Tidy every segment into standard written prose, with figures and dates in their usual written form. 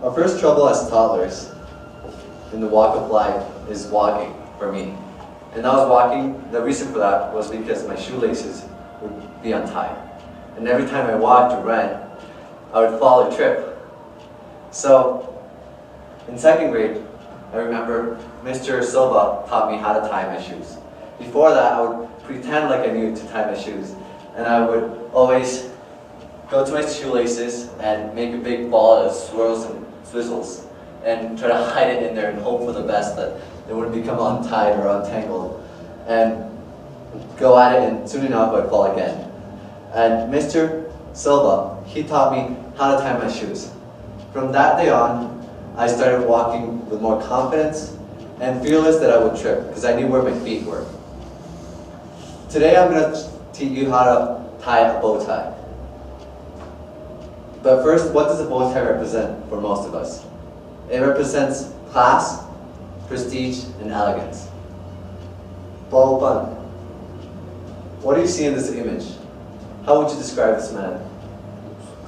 Our first trouble as toddlers in the walk of life is walking for me. And I was walking, the reason for that was because my shoelaces would be untied. And every time I walked or ran, I would fall or trip. So, in second grade, I remember Mr. Silva taught me how to tie my shoes. Before that, I would pretend like I knew to tie my shoes. And I would always go to my shoelaces and make a big ball that swirls and swizzles and try to hide it in there and hope for the best that it wouldn't become untied or untangled. And go at it, and soon enough I'd fall again. And Mr. Silva, he taught me how to tie my shoes. From that day on, I started walking with more confidence and fearless that I would trip because I knew where my feet were. Today I'm going to teach you how to tie a bow tie. But first, what does a bow tie represent for most of us? It represents class, prestige, and elegance. Bow bun. What do you see in this image? How would you describe this man?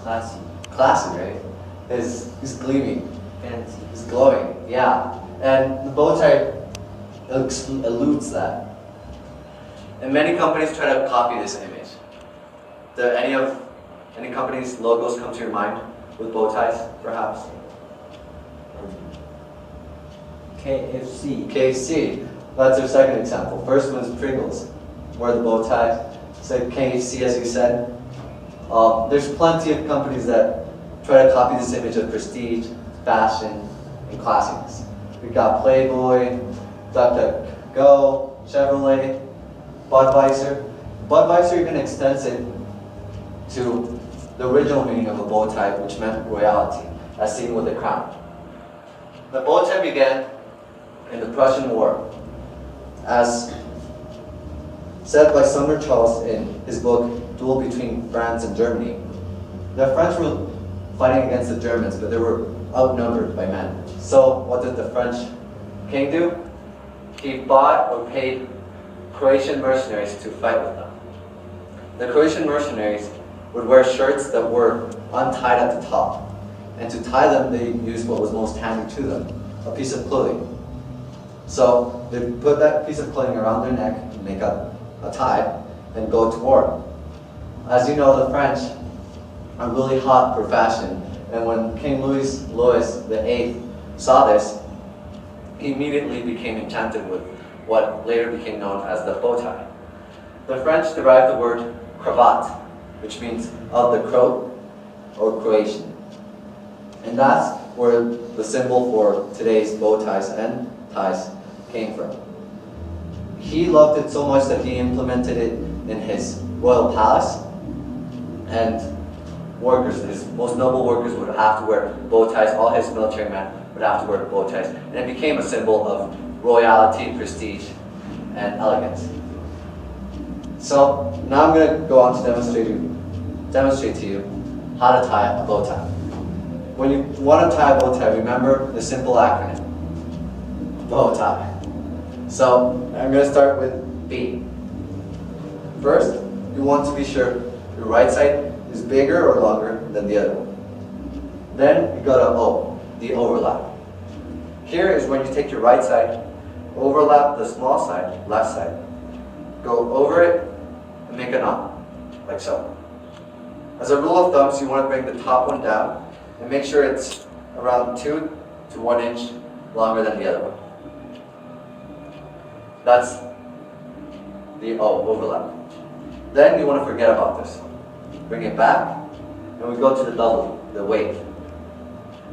Classy. Classy, right? He's gleaming. Fancy. He's glowing, yeah. And the bow tie eludes that. And many companies try to copy this image. Do any company's logos come to your mind with bow ties, perhaps? KFC. KFC, that's our second example. First one's Pringles, where the bow tie said KFC, as you said. There's plenty of companies that try to copy this image of prestige, fashion, and classiness. We've got Playboy, DuckDuckGo, Chevrolet, Budweiser. Budweiser even extends it to the original meaning of a bow tie, which meant royalty, as seen with the crown. The bow tie began in the Prussian War, as said by Sumner Charles in his book, Duel Between France and Germany. The French were fighting against the Germans, but they were outnumbered by men. So what did the French king do? He bought or paid Croatian mercenaries to fight with them. The Croatian mercenaries would wear shirts that were untied at the top. And to tie them, they used what was most handy to them, a piece of clothing. So they'd put that piece of clothing around their neck and make a tie and go to war. As you know, the French are really hot for fashion, and when King Louis VIII saw this, he immediately became enchanted with what later became known as the bow tie. The French derived the word cravat, which means of the Croat or Croatian. And that's where the symbol for today's bow ties and ties came from. He loved it so much that he implemented it in his royal palace, and workers, his most noble workers, would have to wear bow ties. All his military men would have to wear bow ties, and it became a symbol of royalty, prestige, and elegance. So now I'm going to go on to demonstrate to you how to tie a bow tie. When you want to tie a bow tie, remember the simple acronym, bow tie. So I'm going to start with B. First, you want to be sure your right side is bigger or longer than the other one. Then you go to O, the overlap. Here is when you take your right side, overlap the small side, left side, go over it, and make a knot, like so. As a rule of thumb, so you want to bring the top one down and make sure it's around 2 to 1 inch longer than the other one. That's the O, overlap. Then you want to forget about this. Bring it back, and we go to the W, the wave.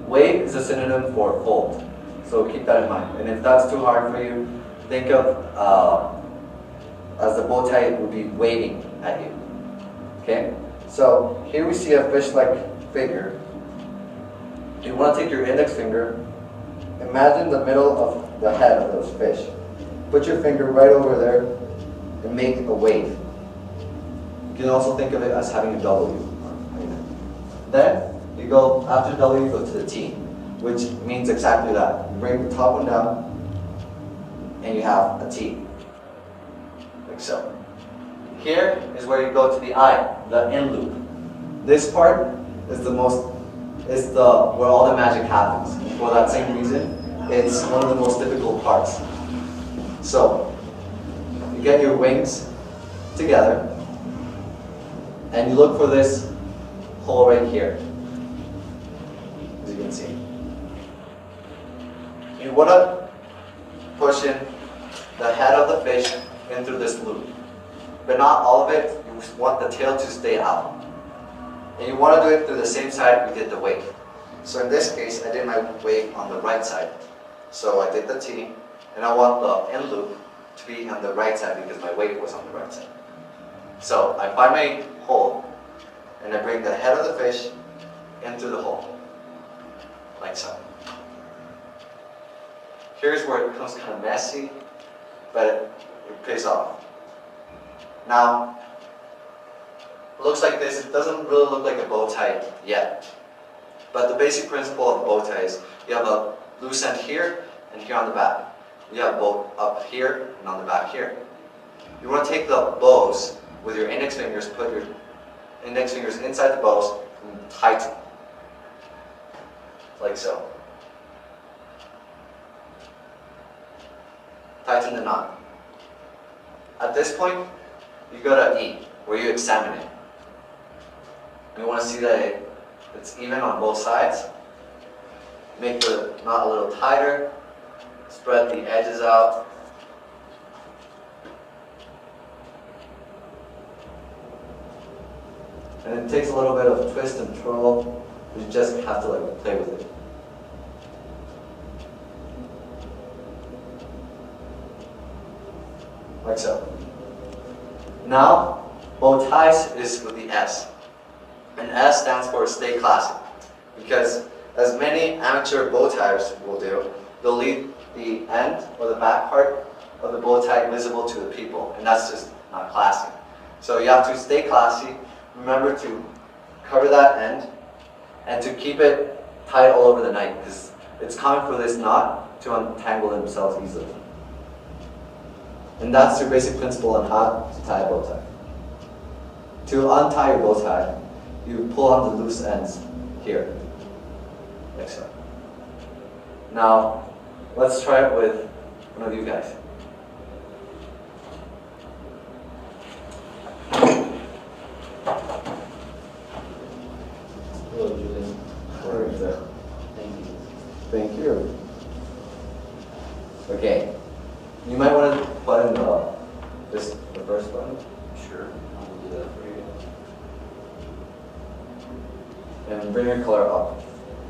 Wave is a synonym for fold, so keep that in mind. And if that's too hard for you, think of as the bow tie would be waving at you. Okay? So here we see a fish-like figure. You want to take your index finger, imagine the middle of the head of those fish. Put your finger right over there and make a wave. You can also think of it as having a W. Then you go, after W, you go to the T, which means exactly that. You bring the top one down and you have a T, like so. Here is where you go to the I, the in loop. This part is the most is where all the magic happens. For that same reason, it's one of the most difficult parts. So, you get your wings together, and you look for this hole right here, as you can see. You want to push in the head of the fish in through this loop, but not all of it. You want the tail to stay out. And you want to do it through the same side we did the wake. So in this case, I did my wake on the right side. So I did the T, and I want the end loop to be on the right side because my wake was on the right side. So I find my hole, and I bring the head of the fish into the hole, like so. Here's where it becomes kind of messy, but it pays off. Now, it looks like this. It doesn't really look like a bow tie yet. But the basic principle of the bow tie is you have a loose end here and here on the back. You have a bow up here and on the back here. You want to take the bows with your index fingers, put your index fingers inside the bows and tighten. Like so. Tighten the knot. At this point, you go to E, where you examine it. You want to see that it's even on both sides. Make the knot a little tighter. Spread the edges out. And it takes a little bit of twist and twirl. You just have to play with it. Like so. Now, bow ties is with the S. And S stands for stay classy. Because as many amateur bow ties will do, they'll leave the end or the back part of the bow tie visible to the people. And that's just not classy. So you have to stay classy. Remember to cover that end and to keep it tied all over the night. Because it's common for this knot to untangle themselves easily. And that's your basic principle on how to tie a bow tie. To untie your bow tie, you pull on the loose ends here, like so. Now, let's try it with one of you guys. Hello, Julian. Thank you. Thank you. Okay. You might want to put in the first button. Sure, I will do that for you. And bring your color up.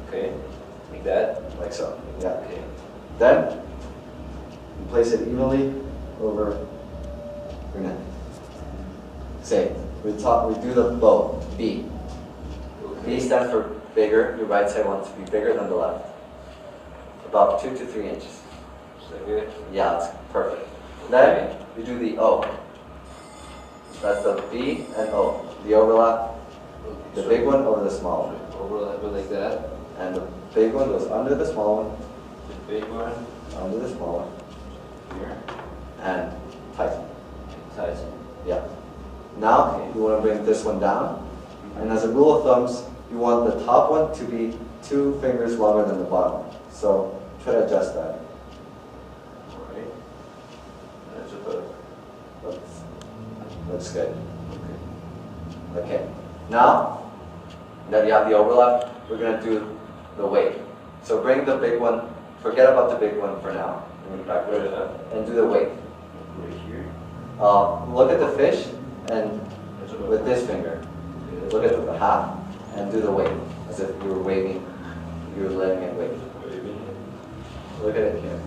Okay, like that? Like so. Yeah. Okay. Then, you place it evenly over your neck. Say, we do the bow, B. B stands for bigger. Your right side wants to be bigger than the left. About 2 to 3 inches. Is that good? Yeah, that's perfect. Then we do the O. That's the B and O. The overlap, the big one over the small one. Overlap it like that. And the big one goes under the small one, The big one under the small one, here. and tighten. Tighten. Yeah. Now you want to bring this one down, and as a rule of thumbs, you want the top one to be 2 fingers longer than the bottom one. So try to adjust that. Alright. That's about. Looks good. Okay. Now that you have the overlap, we're going to do the weight. So bring the big one, forget about the big one for now. Bring it back and do the weight. Right here. Look at the fish and with this finger, look at the half and do the weight as if you were waving, you were letting it wave. Look at it here.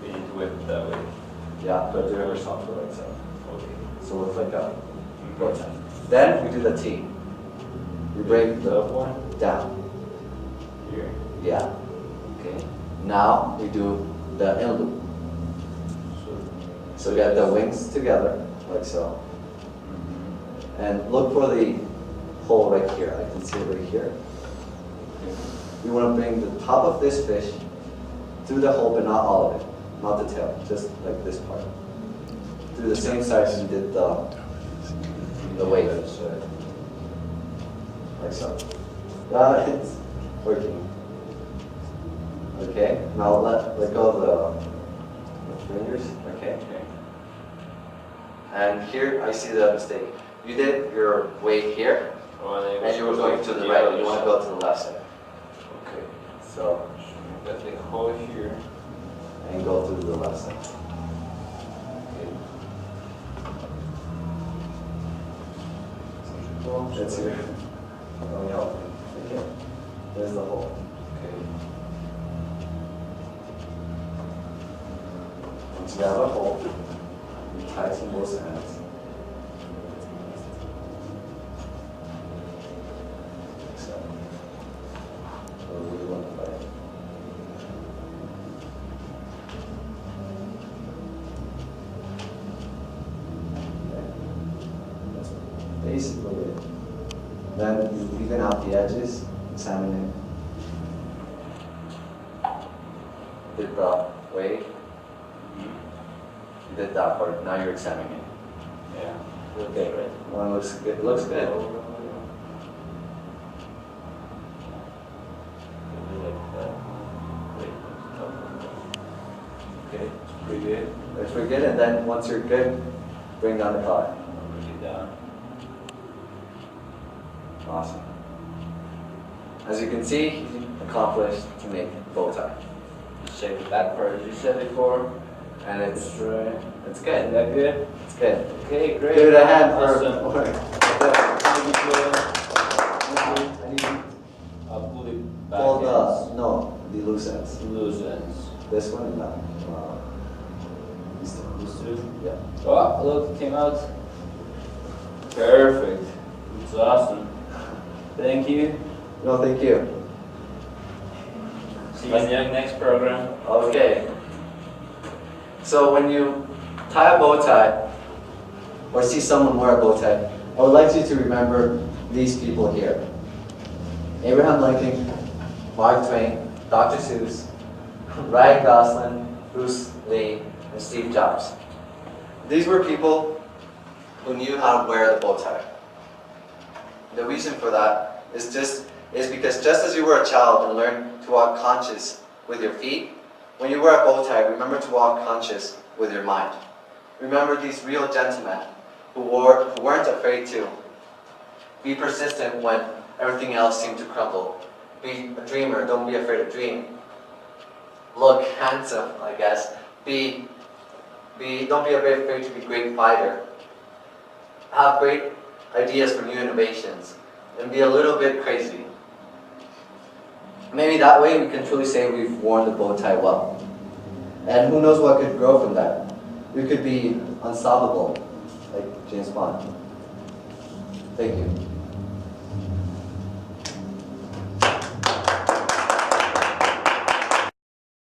We need to whip it that way. Yeah, but do it ever softer like so. Okay. So it looks like a bow tie. Then we do the T. We bring the Up one. down. Here. Yeah. Okay. Now we do the end loop. So get the wings together, like so. And look for the hole right here. I can see it right here. You want to bring the top of this fish through the hole, but not all of it. Not the tail, just like this part. Through the same side as you did the weight. Like so. It's working. Okay, now let go of the fingers. Okay. Okay. And here I see the mistake. You did your weight here, and you were going to the right. You want to go to the left side. Okay. So, Got the hole here. and go to the left side. Okay. That's here. Let me help you. Okay. There's the hole. Okay. Once you have a hole, you tighten both hands. Like so. So we want to fight. Okay. That's basically it. Then you even out the edges, examine it. Did the weight. You did that part, now you're examining it. Yeah. Okay, one looks good. It looks good. Okay, pretty good. That's pretty good, and then once you're good, bring down the collar. Bring it down. Awesome. As you can see, you accomplished to make a bow tie. Just check the back part as you said before. And it's right. it's Is good. that good? It's good. Okay, great. Give it a hand for Awesome. Thank you, Julian. I need I'll pull it back. pull the loose ends. Loose ends. This one and that. These two. These two? Yeah. Oh, look, it came out. Perfect. It's awesome. Thank you. No, thank you. See you in the next program. Okay. So when you tie a bow tie, or see someone wear a bow tie, I would like you to remember these people here. Abraham Lincoln, Mark Twain, Dr. Seuss, Ryan Gosling, Bruce Lee, and Steve Jobs. These were people who knew how to wear the bow tie. The reason for that is because just as you were a child and learned to walk conscious with your feet, when you wear a bow tie, remember to walk conscious with your mind. Remember these real gentlemen who weren't afraid to be persistent when everything else seemed to crumble. Be a dreamer, don't be afraid to dream. Look handsome, I guess. Don't be afraid to be a great fighter. Have great ideas for new innovations, and be a little bit crazy. Maybe that way we can truly say we've worn the bow tie well. And who knows what could grow from that. We could be unstoppable, like James Bond. Thank you.